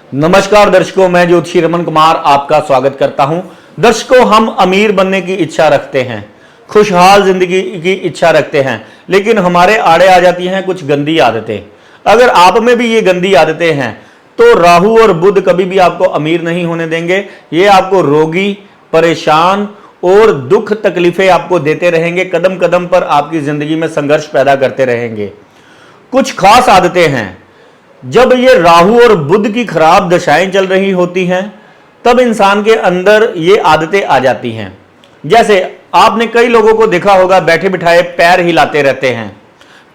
नमस्कार दर्शकों, मैं ज्योतिषी रमन कुमार आपका स्वागत करता हूं। दर्शकों, हम अमीर बनने की इच्छा रखते हैं, खुशहाल जिंदगी की इच्छा रखते हैं, लेकिन हमारे आड़े आ जाती हैं कुछ गंदी आदतें। अगर आप में भी ये गंदी आदतें हैं तो राहु और बुध कभी भी आपको अमीर नहीं होने देंगे। ये आपको रोगी, परेशान और दुख तकलीफें आपको देते रहेंगे। कदम कदम पर आपकी जिंदगी में संघर्ष पैदा करते रहेंगे। कुछ खास आदतें हैं, जब ये राहु और बुध की खराब दशाएं चल रही होती हैं तब इंसान के अंदर ये आदतें आ जाती हैं। जैसे आपने कई लोगों को देखा होगा, बैठे बिठाए पैर हिलाते रहते हैं।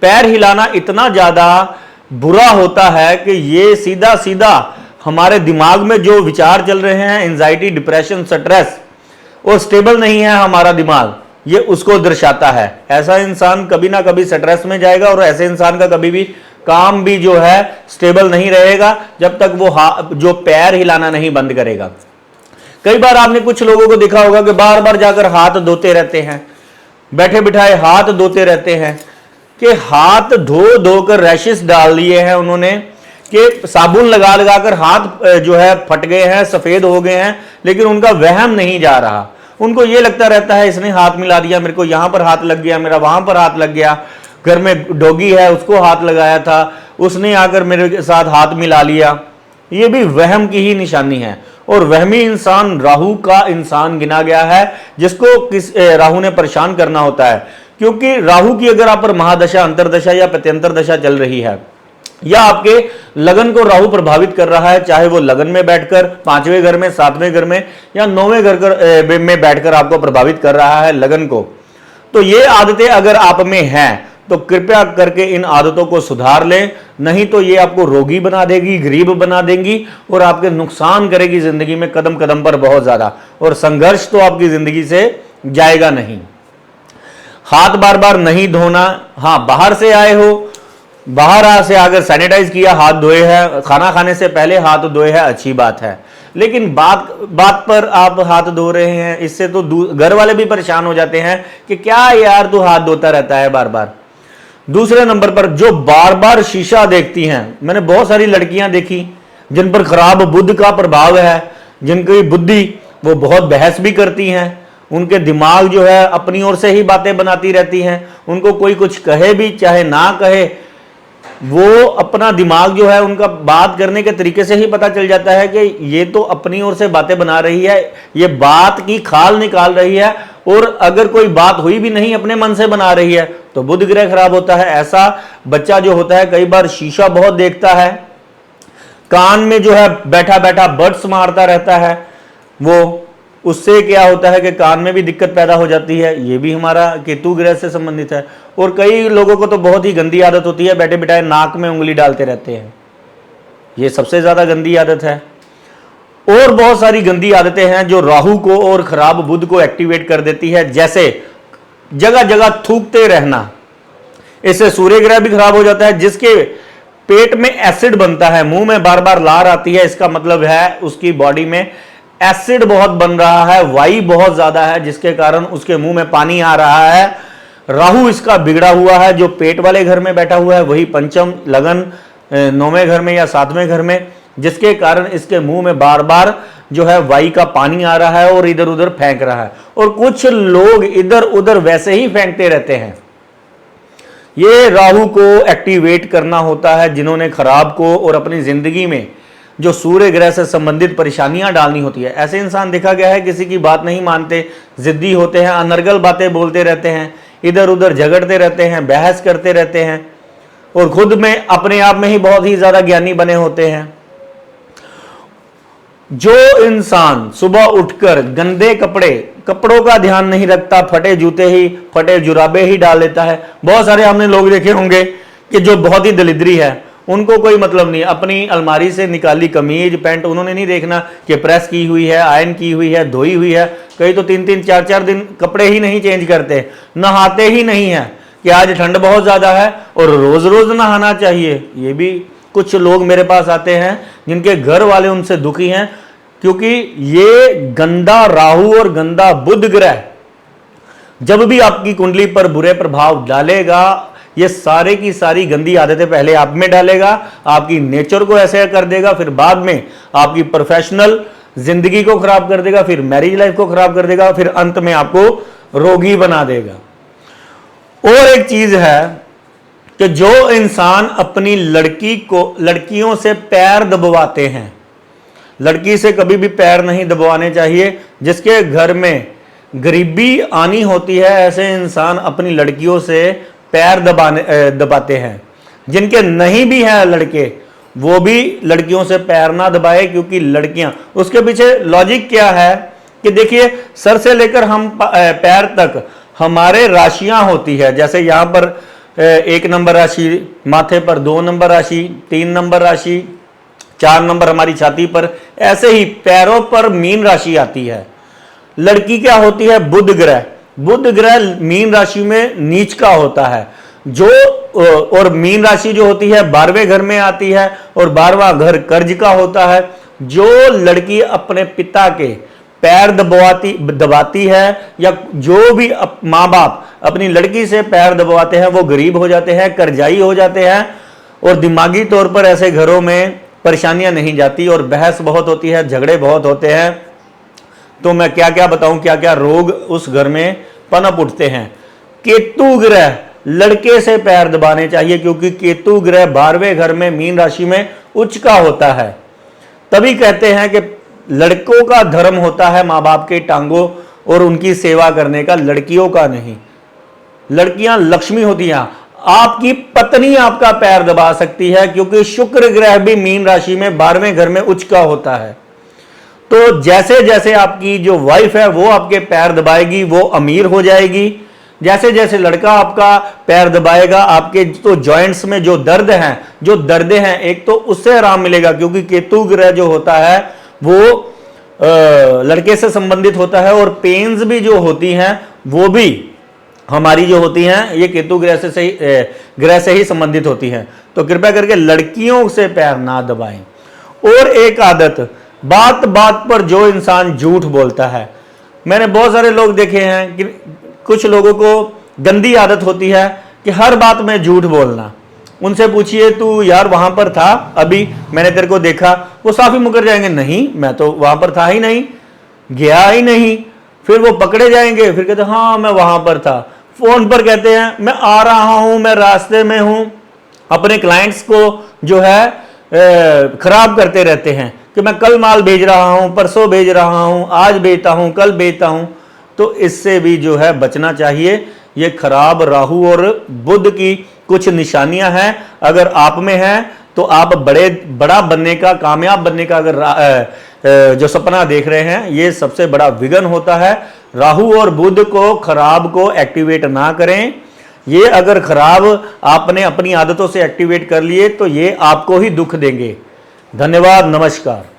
पैर हिलाना इतना ज्यादा बुरा होता है कि ये सीधा सीधा हमारे दिमाग में जो विचार चल रहे हैं, एंजाइटी, डिप्रेशन, स्ट्रेस, और स्टेबल नहीं है हमारा दिमाग, ये उसको दर्शाता है। ऐसा इंसान कभी ना कभी स्ट्रेस में जाएगा और ऐसे इंसान का कभी भी काम भी जो है स्टेबल नहीं रहेगा जब तक वो जो पैर हिलाना नहीं बंद करेगा। कई बार आपने कुछ लोगों को देखा होगा कि बार बार जाकर हाथ धोते रहते हैं, बैठे बिठाए हाथ धोते रहते हैं, कि हाथ धो धोकर रैशेस डाल लिए हैं उन्होंने, कि साबुन लगा लगा कर हाथ जो है फट गए हैं, सफेद हो गए हैं, लेकिन उनका वहम नहीं जा रहा। उनको ये लगता रहता है इसने हाथ मिला दिया, मेरे को यहां पर हाथ लग गया, मेरा वहां पर हाथ लग गया, घर में डॉगी है उसको हाथ लगाया था, उसने आकर मेरे साथ हाथ मिला लिया। ये भी वहम की ही निशानी है। और वहमी इंसान राहु का इंसान गिना गया है, जिसको राहु ने परेशान करना होता है। क्योंकि राहु की अगर आप पर महादशा, अंतरदशा या प्रत्यंतर दशा चल रही है, या आपके लगन को राहु प्रभावित कर रहा है, चाहे वो लगन में बैठकर 5वें घर में, 7वें घर में या 9वें घर में बैठकर आपको प्रभावित कर रहा है लगन को, तो ये आदतें अगर आप में हैं तो कृपया करके इन आदतों को सुधार लें, नहीं तो ये आपको रोगी बना देगी, गरीब बना देंगी और आपके नुकसान करेगी जिंदगी में कदम कदम पर बहुत ज्यादा, और संघर्ष तो आपकी जिंदगी से जाएगा नहीं। हाथ बार बार नहीं धोना। हाँ, बाहर से आए हो, बाहर से आकर सैनिटाइज किया, हाथ धोए हैं, खाना खाने से पहले हाथ धोए हैं, अच्छी बात है, लेकिन बात बात पर आप हाथ धो रहे हैं, इससे तो घर वाले भी परेशान हो जाते हैं कि क्या यार तू हाथ धोता रहता है बार बार। दूसरे नंबर पर जो बार बार शीशा देखती हैं, मैंने बहुत सारी लड़कियां देखी जिन पर खराब बुध का प्रभाव है, जिनकी बुद्धि वो बहुत बहस भी करती हैं, उनके दिमाग जो है अपनी ओर से ही बातें बनाती रहती हैं। उनको कोई कुछ कहे भी चाहे ना कहे, वो अपना दिमाग जो है उनका बात करने के तरीके से ही पता चल जाता है कि ये तो अपनी ओर से बातें बना रही है, ये बात की खाल निकाल रही है, और अगर कोई बात हुई भी नहीं अपने मन से बना रही है तो बुध ग्रह खराब होता है। ऐसा बच्चा जो होता है कई बार शीशा बहुत देखता है, कान में जो है बैठा बैठा बड्स मारता रहता है, वो उससे क्या होता है कि कान में भी दिक्कत पैदा हो जाती है। ये भी हमारा केतु ग्रह से संबंधित है। और कई लोगों को तो बहुत ही गंदी आदत होती है, बैठे बिठाए नाक में उंगली डालते रहते हैं, ये सबसे ज्यादा गंदी आदत है। और बहुत सारी गंदी आदतें हैं जो राहु को और खराब बुध को एक्टिवेट कर देती है, जैसे जगह जगह थूकते रहना। इससे सूर्य ग्रह भी खराब हो जाता है। जिसके पेट में एसिड बनता है, मुंह में बार बार लार आती है, इसका मतलब है उसकी बॉडी में एसिड बहुत बन रहा है, वाई बहुत ज्यादा है, जिसके कारण उसके मुंह में पानी आ रहा है। राहु इसका बिगड़ा हुआ है, जो पेट वाले घर में बैठा हुआ है, वही पंचम, लगन, 9वें घर में या 7वें घर में, जिसके कारण इसके मुंह में बार बार जो है वाई का पानी आ रहा है और इधर उधर फेंक रहा है। और कुछ लोग इधर उधर वैसे ही फेंकते रहते हैं। ये राहु को एक्टिवेट करना होता है, जिन्होंने खराब को और अपनी जिंदगी में जो सूर्य ग्रह से संबंधित परेशानियां डालनी होती है। ऐसे इंसान देखा गया है किसी की बात नहीं मानते, जिद्दी होते हैं, अनर्गल बातें बोलते रहते हैं, इधर उधर झगड़ते रहते हैं, बहस करते रहते हैं, और खुद में अपने आप में ही बहुत ही ज्यादा ज्ञानी बने होते हैं। जो इंसान सुबह उठकर गंदे कपड़ों का ध्यान नहीं रखता, फटे जूते ही, फटे जुराबे ही डाल लेता है। बहुत सारे हमने लोग देखे होंगे कि जो बहुत ही दलिद्री है, उनको कोई मतलब नहीं, अपनी अलमारी से निकाली कमीज पैंट उन्होंने नहीं देखना कि प्रेस की हुई है, आयरन की हुई है, धोई हुई है। कई तो 3-3, 4-4 दिन कपड़े ही नहीं चेंज करते, नहाते ही नहीं है कि आज ठंड बहुत ज्यादा है और रोज रोज नहाना चाहिए। ये भी कुछ लोग मेरे पास आते हैं जिनके घर वाले उनसे दुखी हैं, क्योंकि ये गंदा राहु और गंदा बुध ग्रह जब भी आपकी कुंडली पर बुरे प्रभाव डालेगा, ये सारे की सारी गंदी आदतें पहले आप में डालेगा, आपकी नेचर को ऐसे कर देगा, फिर बाद में आपकी प्रोफेशनल जिंदगी को खराब कर देगा, फिर मैरिज लाइफ को खराब कर देगा, फिर अंत में आपको रोगी बना देगा। और एक चीज है कि जो इंसान अपनी लड़कियों से पैर दबवाते हैं, लड़की से कभी भी पैर नहीं दबवाने चाहिए। जिसके घर में गरीबी आनी होती है, ऐसे इंसान अपनी लड़कियों से पैर दबाते हैं। जिनके नहीं भी हैं लड़के, वो भी लड़कियों से पैर ना दबाए, क्योंकि लड़कियां, उसके पीछे लॉजिक क्या है कि देखिए, सर से लेकर हम पैर तक हमारे राशियां होती है। जैसे यहां पर 1 नंबर राशि, माथे पर 2 नंबर राशि, 3 नंबर राशि, 4 नंबर हमारी छाती पर, ऐसे ही पैरों पर मीन राशि आती है। लड़की क्या होती है? बुध ग्रह। बुध ग्रह मीन राशि में नीच का होता है, जो और मीन राशि जो होती है 12वें घर में आती है, और 12वां घर कर्ज का होता है। जो लड़की अपने पिता के पैर दबाती है, या जो भी माँ बाप अपनी लड़की से पैर दबाते हैं, वो गरीब हो जाते हैं, कर्जाई हो जाते हैं, और दिमागी तौर पर ऐसे घरों में परेशानियां नहीं जाती, और बहस बहुत होती है, झगड़े बहुत होते हैं। तो मैं क्या क्या बताऊं, क्या क्या रोग उस घर में पनप उठते हैं। केतु ग्रह, लड़के से पैर दबाने चाहिए, क्योंकि केतु ग्रह 12वें घर में मीन राशि में उच्च का होता है। तभी कहते हैं कि लड़कों का धर्म होता है माँ बाप के टांगों और उनकी सेवा करने का, लड़कियों का नहीं। लड़कियां लक्ष्मी होती हैं। आपकी पत्नी आपका पैर दबा सकती है, क्योंकि शुक्र ग्रह भी मीन राशि में 12वें घर में उच्च का होता है। तो जैसे जैसे आपकी जो वाइफ है वो आपके पैर दबाएगी, वो अमीर हो जाएगी। जैसे जैसे लड़का आपका पैर दबाएगा, आपके तो जॉइंट्स में जो दर्द हैं, एक तो उससे आराम मिलेगा, क्योंकि केतु ग्रह जो होता है वो लड़के से संबंधित होता है, और पेन्स भी जो होती हैं वो भी हमारी जो होती हैं, ये केतु ग्रह से ही संबंधित होती हैं। तो कृपया करके लड़कियों से पैर ना दबाएं। और एक आदत, बात बात पर जो इंसान झूठ बोलता है। मैंने बहुत सारे लोग देखे हैं कि कुछ लोगों को गंदी आदत होती है कि हर बात में झूठ बोलना। उनसे पूछिए, तू यार वहां पर था अभी, मैंने तेरे को देखा, वो साफ ही मुकर जाएंगे, नहीं मैं तो वहां पर था ही नहीं, गया ही नहीं। फिर वो पकड़े जाएंगे, फिर कहते हाँ मैं वहां पर था। फोन पर कहते हैं मैं आ रहा हूं, मैं रास्ते में हूं। अपने क्लाइंट्स को जो है खराब करते रहते हैं कि मैं कल माल भेज रहा हूं, परसों भेज रहा हूं, आज बेचता हूं, कल बेचता हूं। तो इससे भी जो है बचना चाहिए। ये खराब राहु और बुध की कुछ निशानियां हैं। अगर आप में हैं तो आप बड़ा बनने का, कामयाब बनने का अगर जो सपना देख रहे हैं, ये सबसे बड़ा विघ्न होता है। राहु और बुध को खराब को एक्टिवेट ना करें। ये अगर खराब आपने अपनी आदतों से एक्टिवेट कर लिए तो ये आपको ही दुख देंगे। धन्यवाद, नमस्कार।